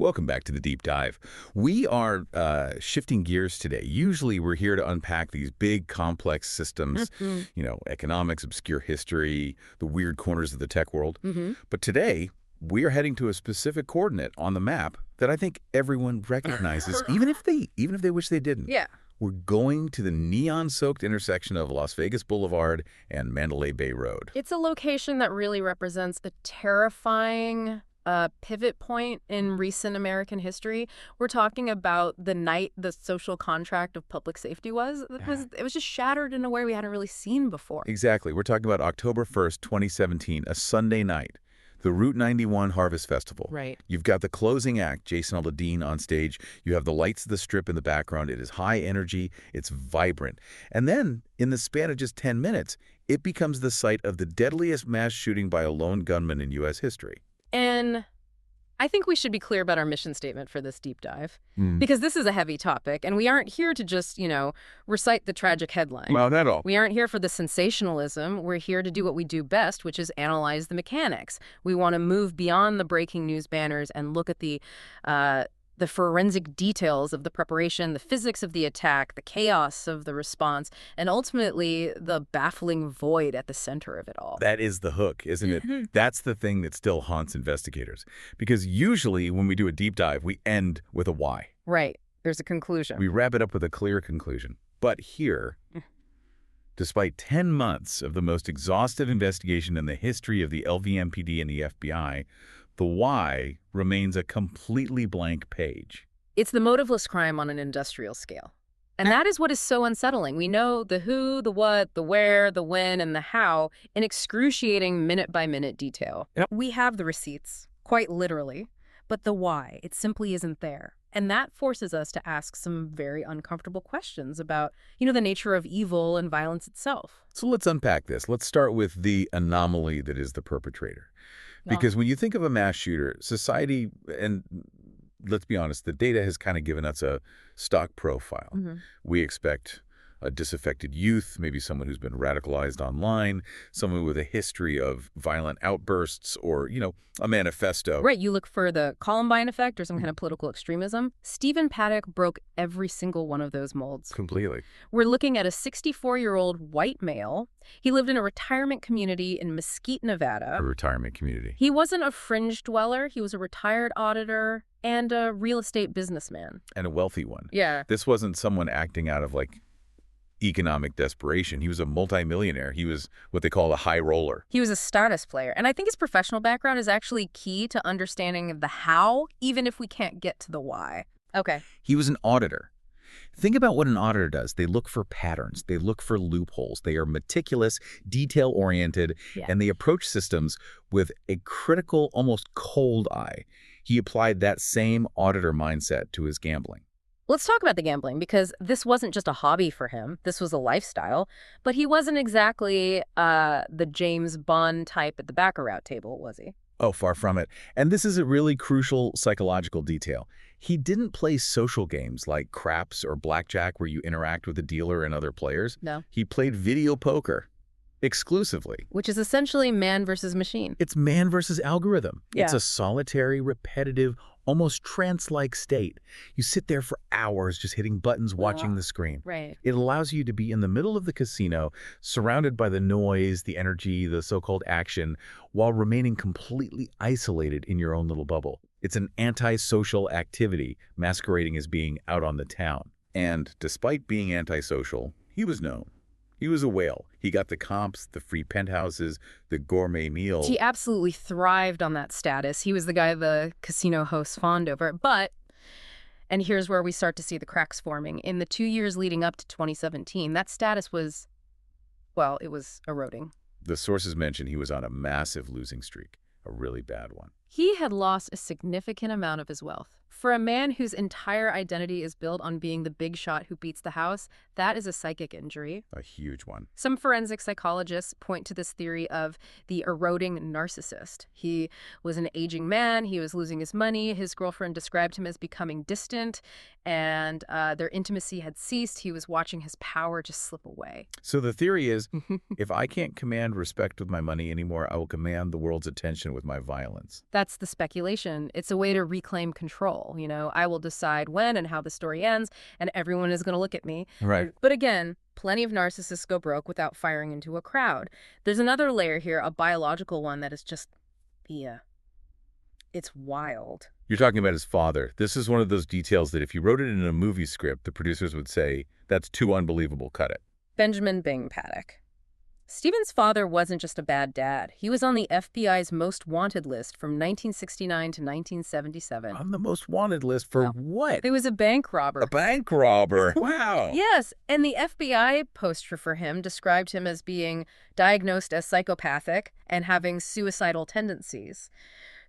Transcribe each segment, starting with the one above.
Welcome back to the Deep Dive. We are shifting gears today. Usually we're here to unpack these big, complex systems, economics, obscure history, the weird corners of the tech world. But today, we are heading to a specific coordinate on the map that I think everyone recognizes, even if they wish they didn't. Yeah. We're going to the neon-soaked intersection of Las Vegas Boulevard and Mandalay Bay Road. It's a location that really represents a terrifying pivot point in recent American history. We're talking about the night the social contract of public safety was. It was just shattered in a way we hadn't really seen before. Exactly. We're talking about October 1st, 2017, a Sunday night. The Route 91 Harvest Festival. Right. You've got the closing act, Jason Aldean, on stage. You have the lights of the Strip in the background. It is high energy. It's vibrant. And then, in the span of just 10 minutes, it becomes the site of the deadliest mass shooting by a lone gunman in U.S. history. And I think we should be clear about our mission statement for this deep dive, because this is a heavy topic, and we aren't here to just, recite the tragic headline. Well, not all. We aren't here for the sensationalism. We're here to do what we do best, which is analyze the mechanics. We want to move beyond the breaking news banners and look at the forensic details of the preparation, the physics of the attack, the chaos of the response, and ultimately the baffling void at the center of it all. That is the hook, isn't it? That's the thing that still haunts investigators. Because usually when we do a deep dive, we end with a why. Right. There's a conclusion. We wrap it up with a clear conclusion. But here, despite 10 months of the most exhaustive investigation in the history of the LVMPD and the FBI, the why remains a completely blank page. It's the motiveless crime on an industrial scale. And that is what is so unsettling. We know the who, the what, the where, the when, and the how in excruciating minute-by-minute detail. Yep. We have the receipts, quite literally, but the why, it simply isn't there. And that forces us to ask some very uncomfortable questions about, the nature of evil and violence itself. So let's unpack this. Let's start with the anomaly that is the perpetrator. Because when you think of a mass shooter, society, and let's be honest, the data has kind of given us a stock profile. We expect a disaffected youth, maybe someone who's been radicalized online, someone with a history of violent outbursts or, a manifesto. Right. You look for the Columbine effect or some kind of political extremism. Stephen Paddock broke every single one of those molds. Completely. We're looking at a 64-year-old white male. He lived in a retirement community in Mesquite, Nevada. A retirement community. He wasn't a fringe dweller. He was a retired auditor and a real estate businessman. And a wealthy one. Yeah. This wasn't someone acting out of, economic desperation. He was a multimillionaire. He was what they call a high roller. He was a status player. And I think his professional background is actually key to understanding the how, even if we can't get to the why. Okay. He was an auditor. Think about what an auditor does. They look for patterns. They look for loopholes. They are meticulous, detail-oriented, and they approach systems with a critical, almost cold eye. He applied that same auditor mindset to his gambling. Let's talk about the gambling, because this wasn't just a hobby for him. This was a lifestyle. But he wasn't exactly the James Bond type at the baccarat table, was he? Oh, far from it. And this is a really crucial psychological detail. He didn't play social games like craps or blackjack where you interact with the dealer and other players. No. He played video poker exclusively. Which is essentially man versus machine. It's man versus algorithm. Yeah. It's a solitary, repetitive, almost trance-like state. You sit there for hours just hitting buttons, watching the screen. Right. It allows you to be in the middle of the casino, surrounded by the noise, the energy, the so-called action, while remaining completely isolated in your own little bubble. It's an antisocial activity masquerading as being out on the town. And despite being antisocial, he was known. He was a whale. He got the comps, the free penthouses, the gourmet meals. He absolutely thrived on that status. He was the guy the casino hosts fawned over. But, and here's where we start to see the cracks forming. In the 2 years leading up to 2017, that status was, it was eroding. The sources mention he was on a massive losing streak, a really bad one. He had lost a significant amount of his wealth. For a man whose entire identity is built on being the big shot who beats the house, that is a psychic injury. A huge one. Some forensic psychologists point to this theory of the eroding narcissist. He was an aging man. He was losing his money. His girlfriend described him as becoming distant, and their intimacy had ceased. He was watching his power just slip away. So the theory is, if I can't command respect with my money anymore, I will command the world's attention with my violence. That's the speculation. It's a way to reclaim control. I will decide when and how the story ends, and everyone is going to look at me. Right. But again, plenty of narcissists go broke without firing into a crowd. There's another layer here, a biological one that is just, yeah, it's wild. You're talking about his father. This is one of those details that if you wrote it in a movie script, the producers would say, that's too unbelievable, cut it. Benjamin Bing Paddock. Stephen's father wasn't just a bad dad. He was on the FBI's most wanted list from 1969 to 1977. On the most wanted list for what? He was a bank robber. A bank robber. Wow. Yes, and the FBI poster for him described him as being diagnosed as psychopathic and having suicidal tendencies.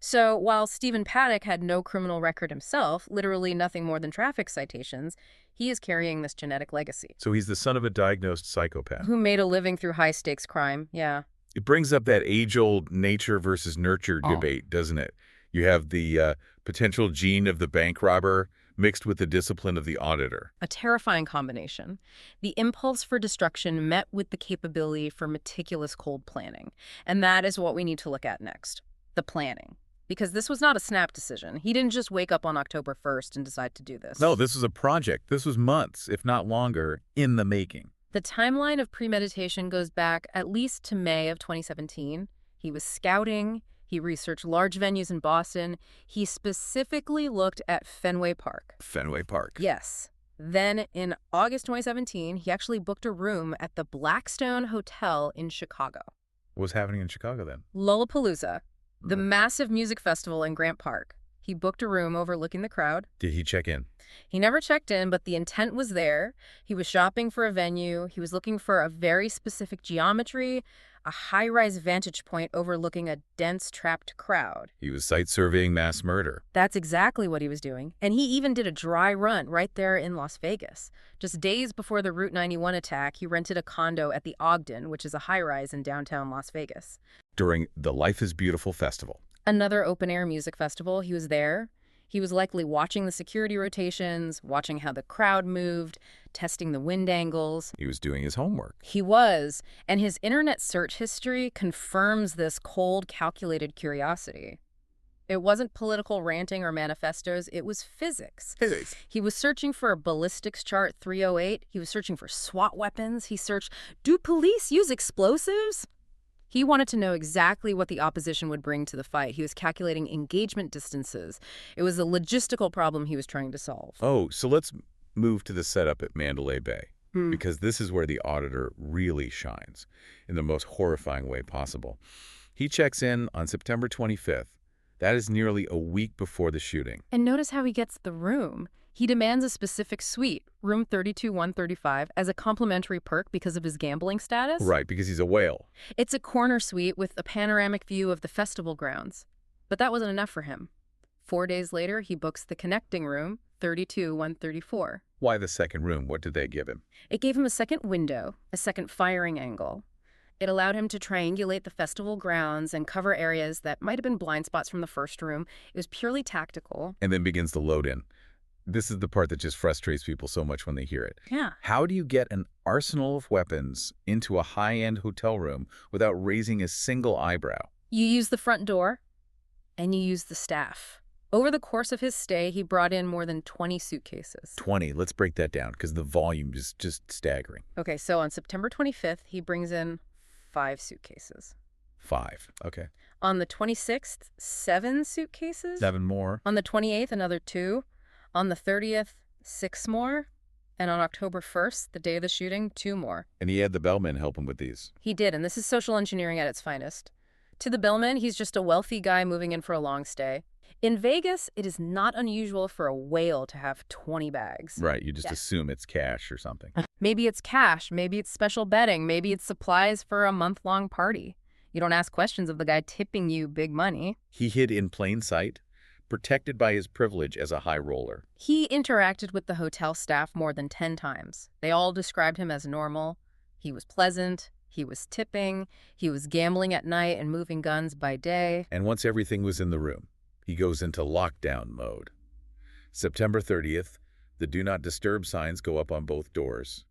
So while Stephen Paddock had no criminal record himself, literally nothing more than traffic citations, he is carrying this genetic legacy. So he's the son of a diagnosed psychopath. Who made a living through high-stakes crime, yeah. It brings up that age-old nature versus nurture debate, doesn't it? You have the potential gene of the bank robber mixed with the discipline of the auditor. A terrifying combination. The impulse for destruction met with the capability for meticulous cold planning. And that is what we need to look at next, the planning. Because this was not a snap decision. He didn't just wake up on October 1st and decide to do this. No, this was a project. This was months, if not longer, in the making. The timeline of premeditation goes back at least to May of 2017. He was scouting. He researched large venues in Boston. He specifically looked at Fenway Park. Fenway Park. Yes. Then in August 2017, he actually booked a room at the Blackstone Hotel in Chicago. What was happening in Chicago then? Lollapalooza. The massive music festival in Grant Park. He booked a room overlooking the crowd. Did he check in? He never checked in, but the intent was there. He was shopping for a venue. He was looking for a very specific geometry, a high-rise vantage point overlooking a dense, trapped crowd. He was site surveying mass murder. That's exactly what he was doing. And he even did a dry run right there in Las Vegas. Just days before the Route 91 attack, he rented a condo at the Ogden, which is a high-rise in downtown Las Vegas. During the Life is Beautiful festival. Another open-air music festival. He was there. He was likely watching the security rotations, watching how the crowd moved, testing the wind angles. He was doing his homework. He was, and his internet search history confirms this cold, calculated curiosity. It wasn't political ranting or manifestos, it was physics. Physics. He was searching for a ballistics chart 308. He was searching for SWAT weapons. He searched, do police use explosives? He wanted to know exactly what the opposition would bring to the fight. He was calculating engagement distances. It was a logistical problem he was trying to solve. Oh, so let's move to the setup at Mandalay Bay, because this is where the auditor really shines in the most horrifying way possible. He checks in on September 25th. That is nearly a week before the shooting. And notice how he gets the room. He demands a specific suite, room 32135, as a complimentary perk because of his gambling status. Right, because he's a whale. It's a corner suite with a panoramic view of the festival grounds. But that wasn't enough for him. 4 days later, he books the connecting room, 32134. Why the second room? What did they give him? It gave him a second window, a second firing angle. It allowed him to triangulate the festival grounds and cover areas that might have been blind spots from the first room. It was purely tactical. And then begins the load-in. This is the part that just frustrates people so much when they hear it. Yeah. How do you get an arsenal of weapons into a high-end hotel room without raising a single eyebrow? You use the front door, and you use the staff. Over the course of his stay, he brought in more than 20 suitcases. 20. Let's break that down, because the volume is just staggering. Okay, so on September 25th, he brings in 5 suitcases. 5. Okay. On the 26th, 7 suitcases. 7 more. On the 28th, another 2. On the 30th, 6 more. And on October 1st, the day of the shooting, 2 more. And he had the bellman help him with these. He did, and this is social engineering at its finest. To the bellman, he's just a wealthy guy moving in for a long stay. In Vegas, it is not unusual for a whale to have 20 bags. Right, you just assume it's cash or something. Maybe it's cash, maybe it's special betting, maybe it's supplies for a month-long party. You don't ask questions of the guy tipping you big money. He hid in plain sight, protected by his privilege as a high roller. He interacted with the hotel staff more than 10 times. They all described him as normal. He was pleasant. He was tipping. He was gambling at night and moving guns by day. And once everything was in the room, he goes into lockdown mode. September 30th, the Do Not Disturb signs go up on both doors,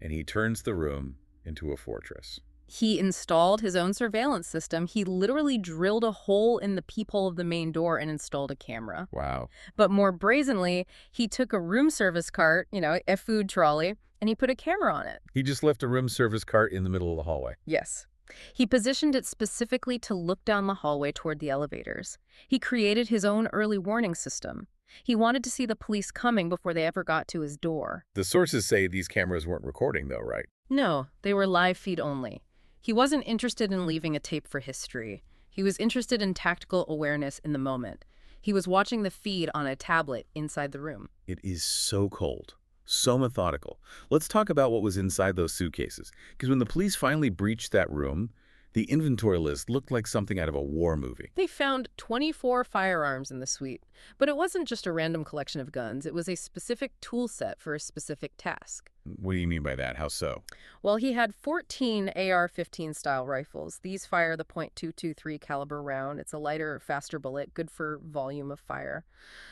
and he turns the room into a fortress. He installed his own surveillance system. He literally drilled a hole in the peephole of the main door and installed a camera. Wow. But more brazenly, he took a room service cart, a food trolley, and he put a camera on it. He just left a room service cart in the middle of the hallway. Yes. He positioned it specifically to look down the hallway toward the elevators. He created his own early warning system. He wanted to see the police coming before they ever got to his door. The sources say these cameras weren't recording, though, right? No, they were live feed only. He wasn't interested in leaving a tape for history. He was interested in tactical awareness in the moment. He was watching the feed on a tablet inside the room. It is so cold, so methodical. Let's talk about what was inside those suitcases. Because when the police finally breached that room, the inventory list looked like something out of a war movie. They found 24 firearms in the suite, but it wasn't just a random collection of guns. It was a specific tool set for a specific task. What do you mean by that? How so? Well, he had 14 AR-15 style rifles. These fire the .223 caliber round. It's a lighter, faster bullet, good for volume of fire.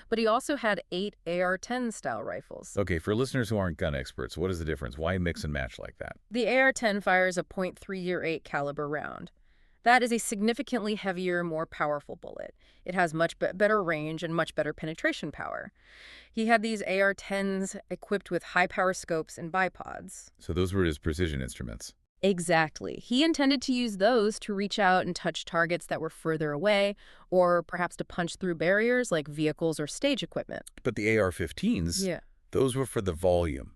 But he also had 8 AR-10 style rifles. Okay, for listeners who aren't gun experts, what is the difference? Why mix and match like that? The AR-10 fires a .308 caliber round. That is a significantly heavier, more powerful bullet. It has much better range and much better penetration power. He had these AR-10s equipped with high-power scopes and bipods. So those were his precision instruments. Exactly. He intended to use those to reach out and touch targets that were further away, or perhaps to punch through barriers like vehicles or stage equipment. But the AR-15s, those were for the volume,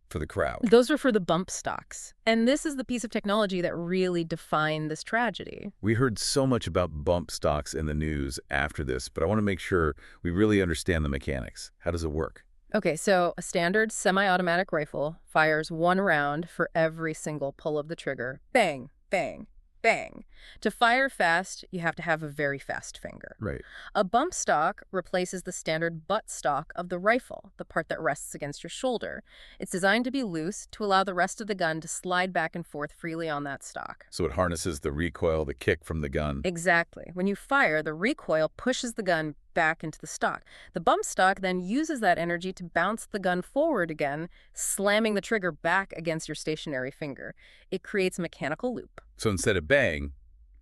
for the crowd. Those were for the bump stocks. And this is the piece of technology that really defined this tragedy. We heard so much about bump stocks in the news after this, but I want to make sure we really understand the mechanics. How does it work? Okay, so a standard semi-automatic rifle fires 1 round for every single pull of the trigger. Bang, bang, bang. To fire fast, you have to have a very fast finger. Right. A bump stock replaces the standard butt stock of the rifle, the part that rests against your shoulder. It's designed to be loose to allow the rest of the gun to slide back and forth freely on that stock. So it harnesses the recoil, the kick from the gun. Exactly. When you fire, the recoil pushes the gun back into the stock. The bump stock then uses that energy to bounce the gun forward again, slamming the trigger back against your stationary finger. It creates a mechanical loop. So instead of bang,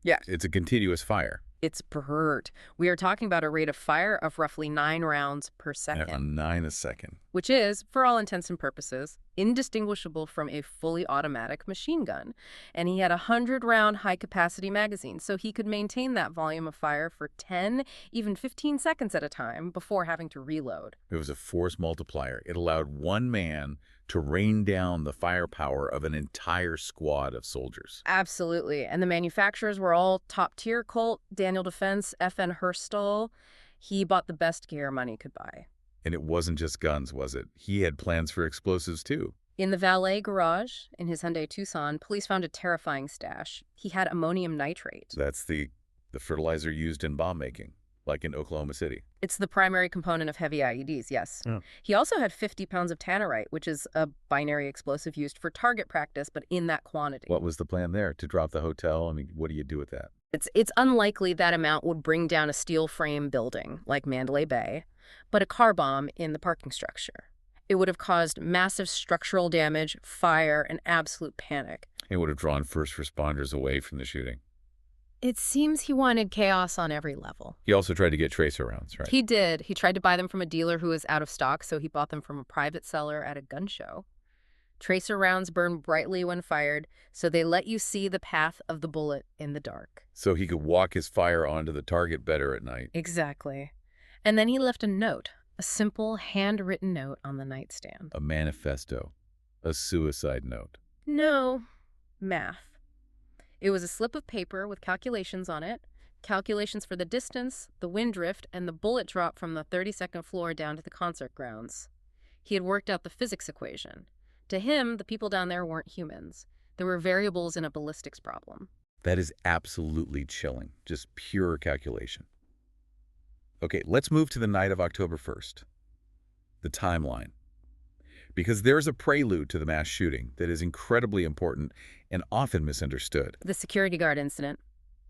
it's a continuous fire. It's pert. We are talking about a rate of fire of roughly 9 rounds per second. 9 a second. Which is, for all intents and purposes, indistinguishable from a fully automatic machine gun. And he had a 100-round high-capacity magazine, so he could maintain that volume of fire for 10, even 15 seconds at a time before having to reload. It was a force multiplier. It allowed one man to rain down the firepower of an entire squad of soldiers. Absolutely. And the manufacturers were all top-tier. Colt, Daniel Defense, FN Herstal. He bought the best gear money could buy. And it wasn't just guns, was it? He had plans for explosives, too. In the valet garage, in his Hyundai Tucson, police found a terrifying stash. He had ammonium nitrate. That's the fertilizer used in bomb making, like in Oklahoma City. It's the primary component of heavy IEDs, yes. Oh. He also had 50 pounds of tannerite, which is a binary explosive used for target practice, but in that quantity. What was the plan there? To drop the hotel? I mean, what do you do with that? It's unlikely that amount would bring down a steel frame building like Mandalay Bay, but a car bomb in the parking structure. It would have caused massive structural damage, fire, and absolute panic. It would have drawn first responders away from the shooting. It seems he wanted chaos on every level. He also tried to get tracer rounds, right? He did. He tried to buy them from a dealer who was out of stock, so he bought them from a private seller at a gun show. Tracer rounds burn brightly when fired, so they let you see the path of the bullet in the dark. So he could walk his fire onto the target better at night. Exactly. And then he left a note, a simple handwritten note on the nightstand. A manifesto. A suicide note. No, math. It was a slip of paper with calculations on it, calculations for the distance, the wind drift, and the bullet drop from the 32nd floor down to the concert grounds. He had worked out the physics equation. To him, the people down there weren't humans. There were variables in a ballistics problem. That is absolutely chilling. Just pure calculation. Okay, let's move to the night of October 1st. The timeline. Because there's a prelude to the mass shooting that is incredibly important and often misunderstood. The security guard incident.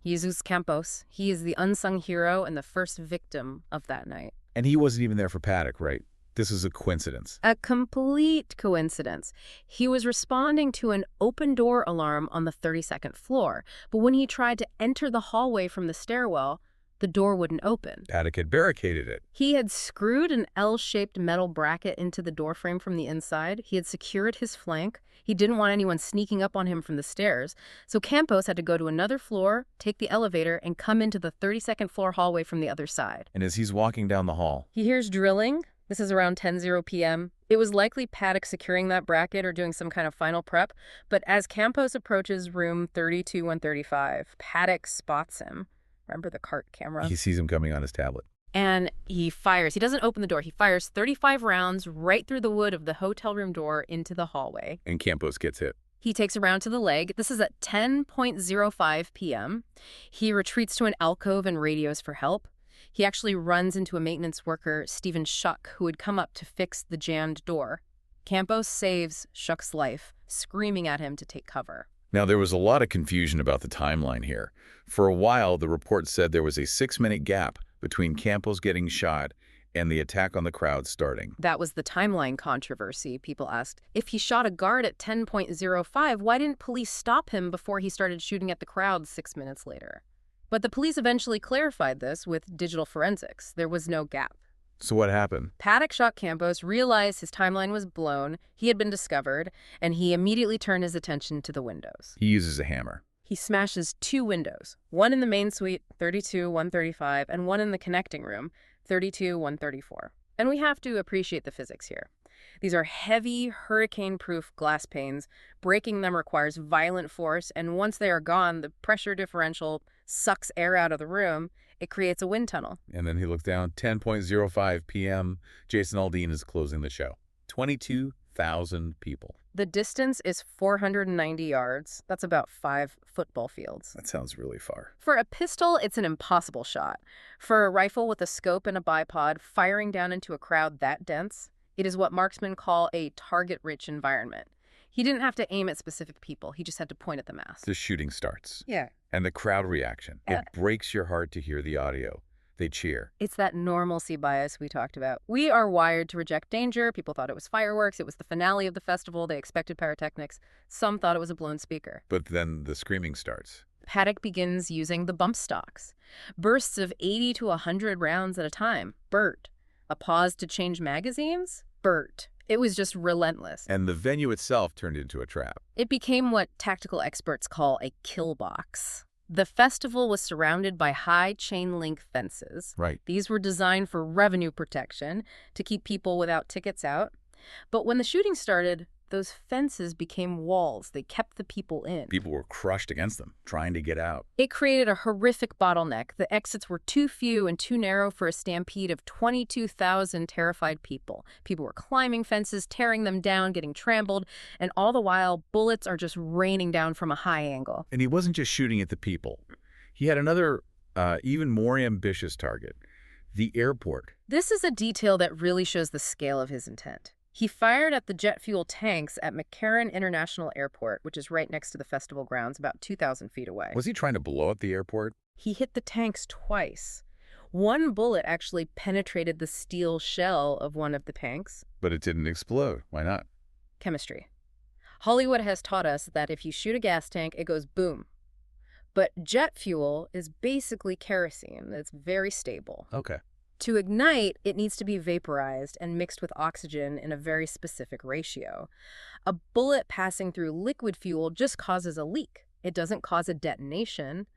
Jesus Campos. He is the unsung hero and the first victim of that night. And he wasn't even there for Paddock, right? This is a coincidence. A complete coincidence. He was responding to an open door alarm on the 32nd floor, but when he tried to enter the hallway from the stairwell, the door wouldn't open. Paddock had barricaded it. He had screwed an L-shaped metal bracket into the doorframe from the inside. He had secured his flank. He didn't want anyone sneaking up on him from the stairs. So Campos had to go to another floor, take the elevator, and come into the 32nd floor hallway from the other side. And as he's walking down the hall, He hears drilling. This is around 10:00 p.m. It was likely Paddock securing that bracket or doing some kind of final prep, but as Campos approaches room 32-135, Paddock spots him. Remember the cart camera? he sees him coming on his tablet. And he fires. He doesn't open the door. He fires 35 rounds right through the wood of the hotel room door into the hallway. And Campos gets hit. He takes a round to the leg. This is at 10:05 p.m. He retreats to an alcove and radios for help. He actually runs into a maintenance worker, Stephen Shuck, who had come up to fix the jammed door. Campos saves Shuck's life, screaming at him to take cover. Now, there was a lot of confusion about the timeline here. For a while, the report said there was a 6-minute gap between Campos getting shot and the attack on the crowd starting. That was the timeline controversy. People asked, if he shot a guard at 10:05, why didn't police stop him before he started shooting at the crowd 6 minutes later? But the police eventually clarified this with digital forensics. There was no gap. So what happened? Paddock shot Campos, realized his timeline was blown, he had been discovered, and he immediately turned his attention to the windows. He uses a hammer. He smashes 2 windows, one in the main suite, 32-135, and one in the connecting room, 32-134. And we have to appreciate the physics here. These are heavy, hurricane-proof glass panes. Breaking them requires violent force, and once they are gone, the pressure differential sucks air out of the room. It creates a wind tunnel. And then he looks down, 10:05 p.m. Jason Aldean is closing the show. 22,000 people. The distance is 490 yards. That's about 5 football fields. That sounds really far. For a pistol, it's an impossible shot. For a rifle with a scope and a bipod, firing down into a crowd that dense, it is what marksmen call a target-rich environment. He didn't have to aim at specific people. He just had to point at the mass. The shooting starts. Yeah. And the crowd reaction. It breaks your heart to hear the audio. They cheer. It's that normalcy bias we talked about. We are wired to reject danger. People thought it was fireworks. It was the finale of the festival. They expected pyrotechnics. Some thought it was a blown speaker. But then the screaming starts. Paddock begins using the bump stocks. Bursts of 80 to 100 rounds at a time. Bert. A pause to change magazines? Bert. It was just relentless. And the venue itself turned into a trap. It became what tactical experts call a kill box. The festival was surrounded by high chain-link fences. Right. These were designed for revenue protection, to keep people without tickets out. But when the shooting started, those fences became walls. They kept the people in. People were crushed against them, trying to get out. It created a horrific bottleneck. The exits were too few and too narrow for a stampede of 22,000 terrified people. People were climbing fences, tearing them down, getting trampled, and all the while, bullets are just raining down from a high angle. And he wasn't just shooting at the people. He had another, even more ambitious target, the airport. This is a detail that really shows the scale of his intent. He fired at the jet fuel tanks at McCarran International Airport, which is right next to the festival grounds, about 2,000 feet away. Was he trying to blow up the airport? He hit the tanks twice. One bullet actually penetrated the steel shell of one of the tanks. But it didn't explode. Why not? Chemistry. Hollywood has taught us that if you shoot a gas tank, it goes boom. But jet fuel is basically kerosene. It's very stable. Okay. To ignite, it needs to be vaporized and mixed with oxygen in a very specific ratio. A bullet passing through liquid fuel just causes a leak. It doesn't cause a detonation.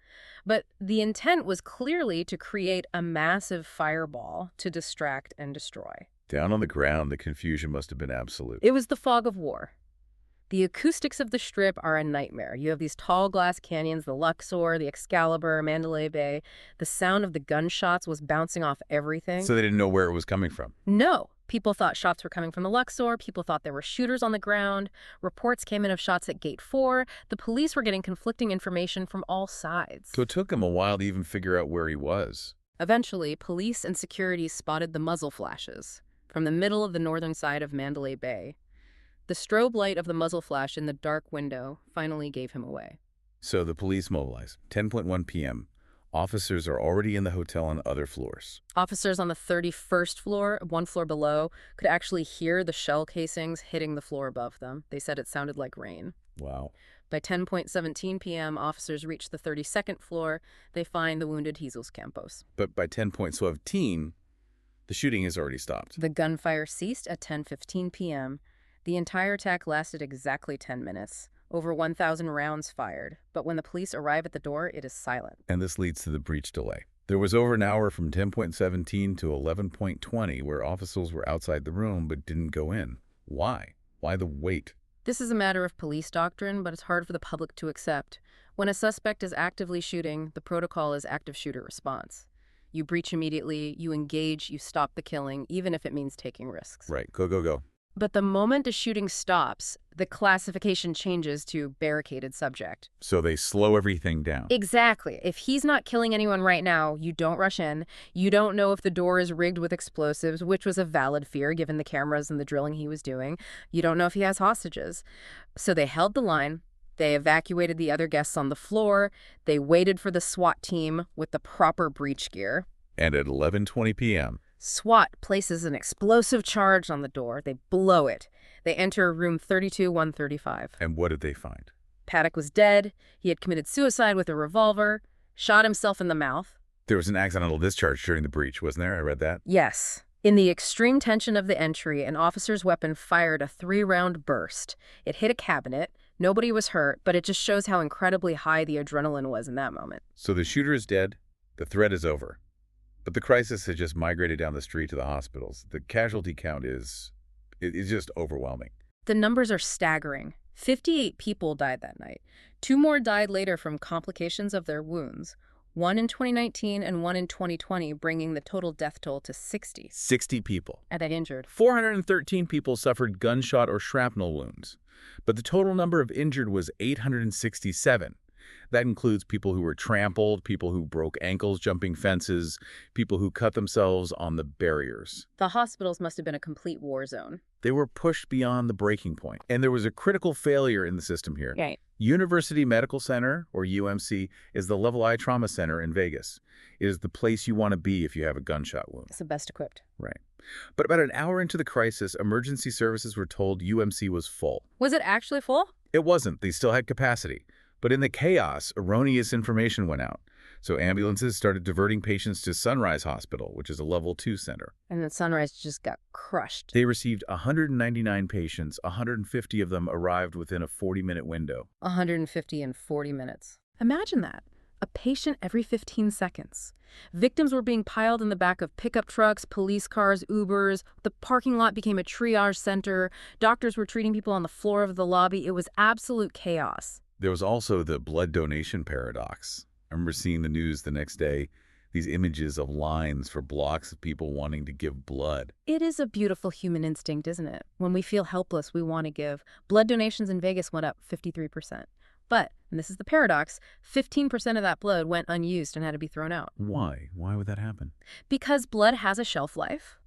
But the intent was clearly to create a massive fireball to distract and destroy. Down on the ground, the confusion must have been absolute. It was the fog of war. The acoustics of the Strip are a nightmare. You have these tall glass canyons, the Luxor, the Excalibur, Mandalay Bay. The sound of the gunshots was bouncing off everything. So they didn't know where it was coming from? No. People thought shots were coming from the Luxor. People thought there were shooters on the ground. Reports came in of shots at Gate 4. The police were getting conflicting information from all sides. So it took them a while to even figure out where he was. Eventually, police and security spotted the muzzle flashes from the middle of the northern side of Mandalay Bay. The strobe light of the muzzle flash in the dark window finally gave him away. So the police mobilized. 10:01 p.m. Officers are already in the hotel on other floors. Officers on the 31st floor, one floor below, could actually hear the shell casings hitting the floor above them. They said it sounded like rain. Wow. By 10:17 p.m., officers reach the 32nd floor. They find the wounded Jesus Campos. But by 10:17, the shooting has already stopped. The gunfire ceased at 10:15 p.m. The entire attack lasted exactly 10 minutes. Over 1,000 rounds fired. But when the police arrive at the door, it is silent. And this leads to the breach delay. There was over an hour from 10:17 to 11:20 where officers were outside the room but didn't go in. Why? Why the wait? This is a matter of police doctrine, but it's hard for the public to accept. When a suspect is actively shooting, the protocol is active shooter response. You breach immediately, you engage, you stop the killing, even if it means taking risks. Right. Go, go, go. But the moment the shooting stops, the classification changes to barricaded subject. So they slow everything down. Exactly. If he's not killing anyone right now, you don't rush in. You don't know if the door is rigged with explosives, which was a valid fear given the cameras and the drilling he was doing. You don't know if he has hostages. So they held the line. They evacuated the other guests on the floor. They waited for the SWAT team with the proper breach gear. And at 11:20 p.m., SWAT places an explosive charge on the door. They blow it. They enter room 32-135. and what did they find? Paddock was dead. He had committed suicide with a revolver, shot himself in the mouth. There was an accidental discharge during the breach, wasn't there? I read that. Yes. In the extreme tension of the entry, an officer's weapon fired a 3-round burst. It hit a cabinet. Nobody was hurt, but it just shows how incredibly high the adrenaline was in that moment. So the shooter is dead. The threat is over. But the crisis has just migrated down the street to the hospitals. The casualty count is just overwhelming. The numbers are staggering. 58 people died that night. 2 more died later from complications of their wounds. 1 in 2019 and 1 in 2020, bringing the total death toll to 60. 60 people. And that injured. 413 people suffered gunshot or shrapnel wounds. But the total number of injured was 867. That includes people who were trampled, people who broke ankles jumping fences, people who cut themselves on the barriers. The hospitals must have been a complete war zone. They were pushed beyond the breaking point. And there was a critical failure in the system here. Right. University Medical Center, or UMC, is the Level I Trauma Center in Vegas. It is the place you want to be if you have a gunshot wound. It's the best equipped. Right. But about an hour into the crisis, emergency services were told UMC was full. Was it actually full? It wasn't. They still had capacity. But in the chaos, erroneous information went out. So ambulances started diverting patients to Sunrise Hospital, which is a Level 2 center. And then Sunrise just got crushed. They received 199 patients. 150 of them arrived within a 40-minute window. 150 in 40 minutes. Imagine that. A patient every 15 seconds. Victims were being piled in the back of pickup trucks, police cars, Ubers. The parking lot became a triage center. Doctors were treating people on the floor of the lobby. It was absolute chaos. There was also the blood donation paradox. I remember seeing the news the next day, these images of lines for blocks of people wanting to give blood. It is a beautiful human instinct, isn't it? When we feel helpless, we want to give. Blood donations in Vegas went up 53%. But, and this is the paradox, 15% of that blood went unused and had to be thrown out. Why? Why would that happen? Because blood has a shelf life.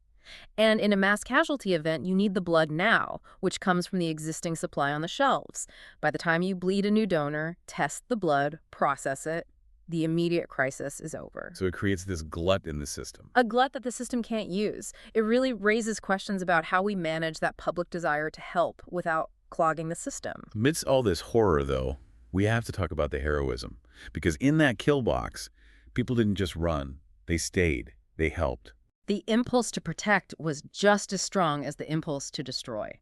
And in a mass casualty event, you need the blood now, which comes from the existing supply on the shelves. By the time you bleed a new donor, test the blood, process it, the immediate crisis is over. So it creates this glut in the system. A glut that the system can't use. It really raises questions about how we manage that public desire to help without clogging the system. Amidst all this horror, though, we have to talk about the heroism. Because in that kill box, people didn't just run. They stayed. They helped. The impulse to protect was just as strong as the impulse to destroy.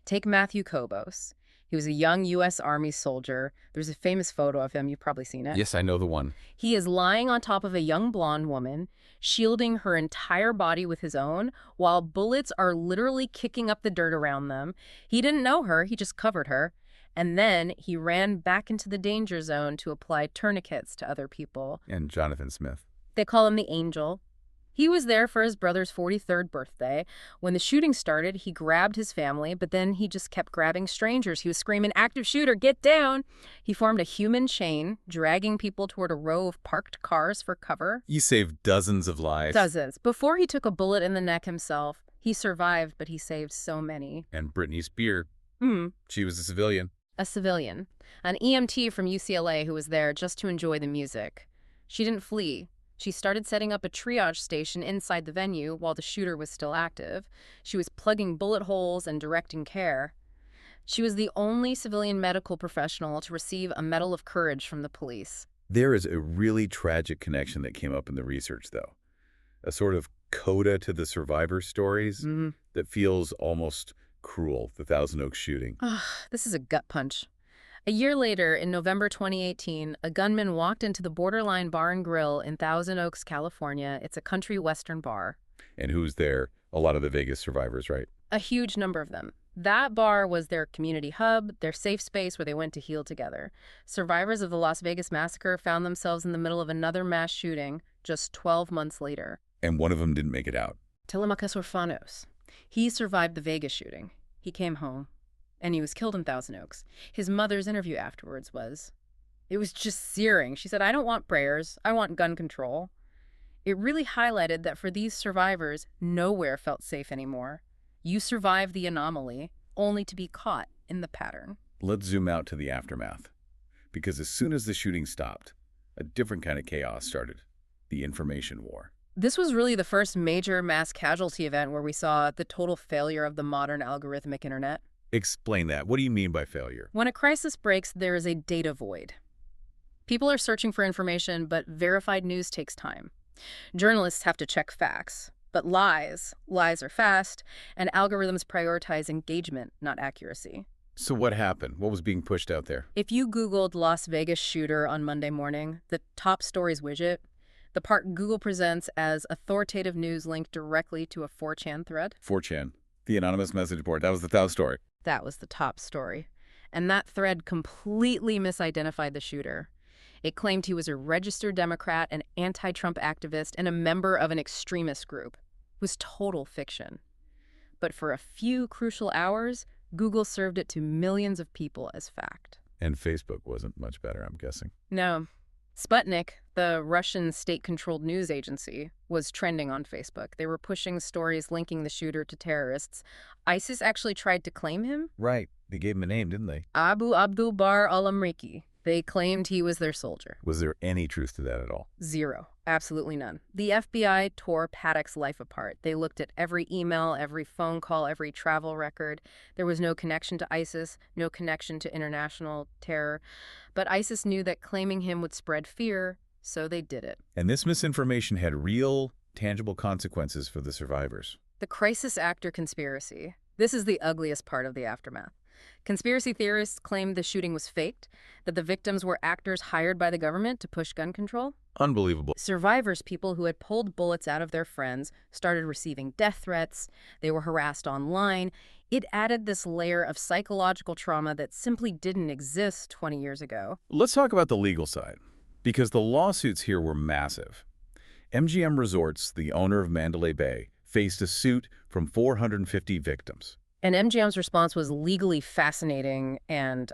Take Matthew Kobos. He was a young U.S. Army soldier. There's a famous photo of him. You've probably seen it. Yes, I know the one. He is lying on top of a young blonde woman, shielding her entire body with his own, while bullets are literally kicking up the dirt around them. He didn't know her. He just covered her. And then he ran back into the danger zone to apply tourniquets to other people. And Jonathan Smith. They call him the Angel. He was there for his brother's 43rd birthday. When the shooting started, he grabbed his family, but then he just kept grabbing strangers. He was screaming, "Active shooter, get down!" He formed a human chain, dragging people toward a row of parked cars for cover. He saved dozens of lives. Dozens. Before he took a bullet in the neck himself, he survived, but he saved so many. And Britney Spears. She was a civilian. A civilian. An EMT from UCLA who was there just to enjoy the music. She didn't flee. She started setting up a triage station inside the venue while the shooter was still active. She was plugging bullet holes and directing care. She was the only civilian medical professional to receive a Medal of Courage from the police. There is a really tragic connection that came up in the research, though. A sort of coda to the survivor stories that feels almost cruel, the Thousand Oaks shooting. This is a gut punch. A year later, in November 2018, a gunman walked into the Borderline Bar and Grill in Thousand Oaks, California. It's a country western bar. And who's there? A lot of the Vegas survivors, right? A huge number of them. That bar was their community hub, their safe space where they went to heal together. Survivors of the Las Vegas massacre found themselves in the middle of another mass shooting just 12 months later. And one of them didn't make it out. Telemachus Orfanos. He survived the Vegas shooting. He came home, and he was killed in Thousand Oaks. His mother's interview afterwards it was just searing. She said, "I don't want prayers. I want gun control." It really highlighted that for these survivors, nowhere felt safe anymore. You survive the anomaly, only to be caught in the pattern. Let's zoom out to the aftermath. Because as soon as the shooting stopped, a different kind of chaos started. The information war. This was really the first major mass casualty event where we saw the total failure of the modern algorithmic internet. Explain that. What do you mean by failure? When a crisis breaks, there is a data void. People are searching for information, but verified news takes time. Journalists have to check facts. But lies are fast, and algorithms prioritize engagement, not accuracy. So what happened? What was being pushed out there? If you Googled Las Vegas shooter on Monday morning, the top stories widget, the part Google presents as authoritative news linked directly to a 4chan thread. 4chan, the anonymous message board. That was the top story. That was the top story. And that thread completely misidentified the shooter. It claimed he was a registered Democrat, an anti-Trump activist, and a member of an extremist group. It was total fiction. But for a few crucial hours, Google served it to millions of people as fact. And Facebook wasn't much better, I'm guessing. No. Sputnik, the Russian state-controlled news agency, was trending on Facebook. They were pushing stories linking the shooter to terrorists. ISIS actually tried to claim him. Right. They gave him a name, didn't they? Abu Abdul Bar al-Amriki. They claimed he was their soldier. Was there any truth to that at all? Zero. Absolutely none. The FBI tore Paddock's life apart. They looked at every email, every phone call, every travel record. There was no connection to ISIS, no connection to international terror. But ISIS knew that claiming him would spread fear, so they did it. And this misinformation had real, tangible consequences for the survivors. The crisis actor conspiracy. This is the ugliest part of the aftermath. Conspiracy theorists claimed the shooting was faked, that the victims were actors hired by the government to push gun control. Unbelievable. Survivors, people who had pulled bullets out of their friends, started receiving death threats. They were harassed online. It added this layer of psychological trauma that simply didn't exist 20 years ago. Let's talk about the legal side, because the lawsuits here were massive. MGM Resorts, the owner of Mandalay Bay, faced a suit from 450 victims. And MGM's response was legally fascinating and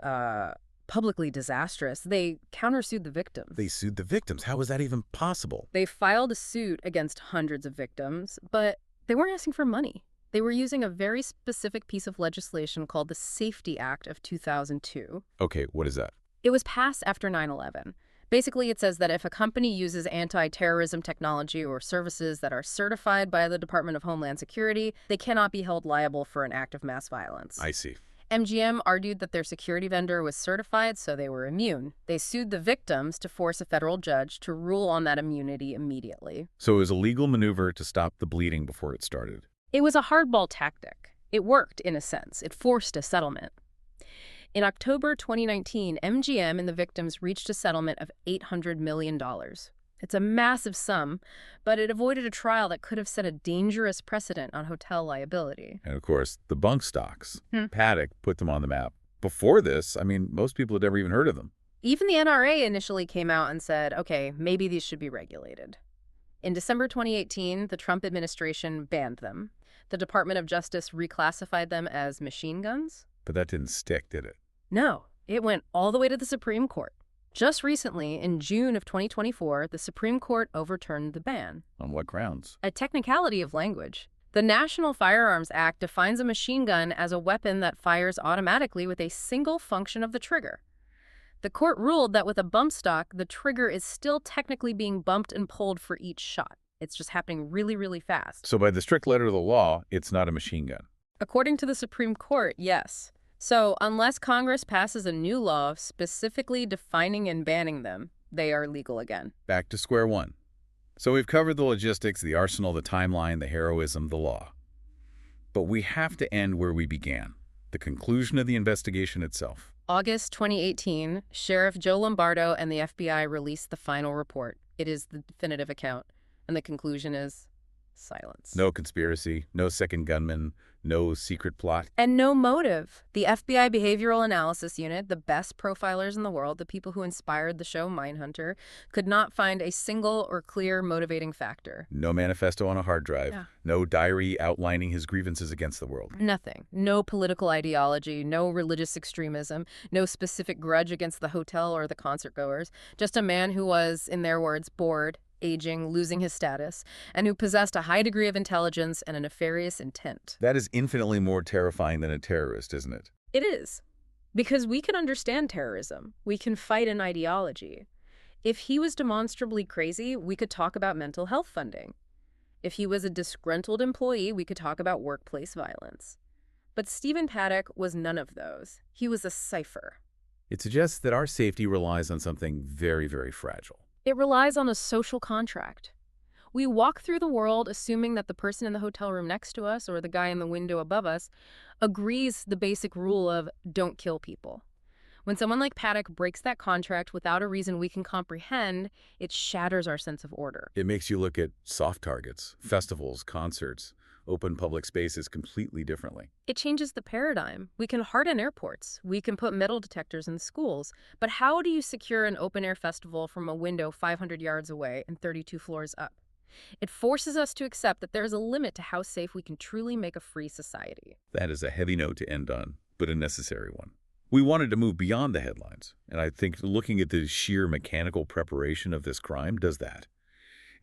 publicly disastrous. They countersued the victims. They sued the victims. How was that even possible? They filed a suit against hundreds of victims, but they weren't asking for money. They were using a very specific piece of legislation called the Safety Act of 2002. Okay, what is that? It was passed after 9/11. Basically, it says that if a company uses anti-terrorism technology or services that are certified by the Department of Homeland Security, they cannot be held liable for an act of mass violence. I see. MGM argued that their security vendor was certified, so they were immune. They sued the victims to force a federal judge to rule on that immunity immediately. So it was a legal maneuver to stop the bleeding before it started. It was a hardball tactic. It worked, in a sense. It forced a settlement. In October 2019, MGM and the victims reached a settlement of $800 million. It's a massive sum, but it avoided a trial that could have set a dangerous precedent on hotel liability. And of course, the bunk stocks. Paddock put them on the map. Before this, most people had never even heard of them. Even the NRA initially came out and said, okay, maybe these should be regulated. In December 2018, the Trump administration banned them. The Department of Justice reclassified them as machine guns. But that didn't stick, did it? No, it went all the way to the Supreme Court. Just recently, in June of 2024, the Supreme Court overturned the ban. On what grounds? A technicality of language. The National Firearms Act defines a machine gun as a weapon that fires automatically with a single function of the trigger. The court ruled that with a bump stock, the trigger is still technically being bumped and pulled for each shot. It's just happening really, really fast. So by the strict letter of the law, it's not a machine gun. According to the Supreme Court, yes. So unless Congress passes a new law specifically defining and banning them, they are legal again. Back to square one. So we've covered the logistics, the arsenal, the timeline, the heroism, the law. But we have to end where we began, the conclusion of the investigation itself. August 2018, Sheriff Joe Lombardo and the FBI released the final report. It is the definitive account, and the conclusion is silence. No conspiracy, no second gunman, no secret plot. And no motive. The FBI Behavioral Analysis Unit, the best profilers in the world, the people who inspired the show Mindhunter, could not find a single or clear motivating factor. No manifesto on a hard drive. Yeah. No diary outlining his grievances against the world. Nothing. No political ideology, no religious extremism, no specific grudge against the hotel or the concert goers. Just a man who was, in their words, bored, aging, losing his status, and who possessed a high degree of intelligence and a nefarious intent. That is infinitely more terrifying than a terrorist, isn't it? It is. Because we can understand terrorism. We can fight an ideology. If he was demonstrably crazy, we could talk about mental health funding. If he was a disgruntled employee, we could talk about workplace violence. But Stephen Paddock was none of those. He was a cipher. It suggests that our safety relies on something very, very fragile. It relies on a social contract. We walk through the world assuming that the person in the hotel room next to us or the guy in the window above us agrees the basic rule of don't kill people. When someone like Paddock breaks that contract without a reason we can comprehend, it shatters our sense of order. It makes you look at soft targets, festivals, concerts, open public spaces completely differently. It changes the paradigm. We can harden airports. We can put metal detectors in schools. But how do you secure an open-air festival from a window 500 yards away and 32 floors up? It forces us to accept that there is a limit to how safe we can truly make a free society. That is a heavy note to end on, but a necessary one. We wanted to move beyond the headlines, and I think looking at the sheer mechanical preparation of this crime does that.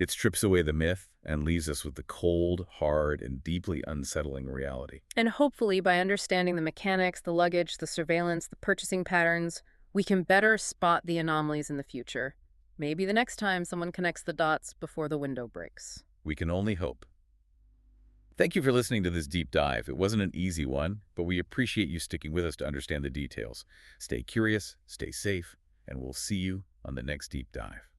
It strips away the myth and leaves us with the cold, hard, and deeply unsettling reality. And hopefully, by understanding the mechanics, the luggage, the surveillance, the purchasing patterns, we can better spot the anomalies in the future. Maybe the next time someone connects the dots before the window breaks. We can only hope. Thank you for listening to this deep dive. It wasn't an easy one, but we appreciate you sticking with us to understand the details. Stay curious, stay safe, and we'll see you on the next deep dive.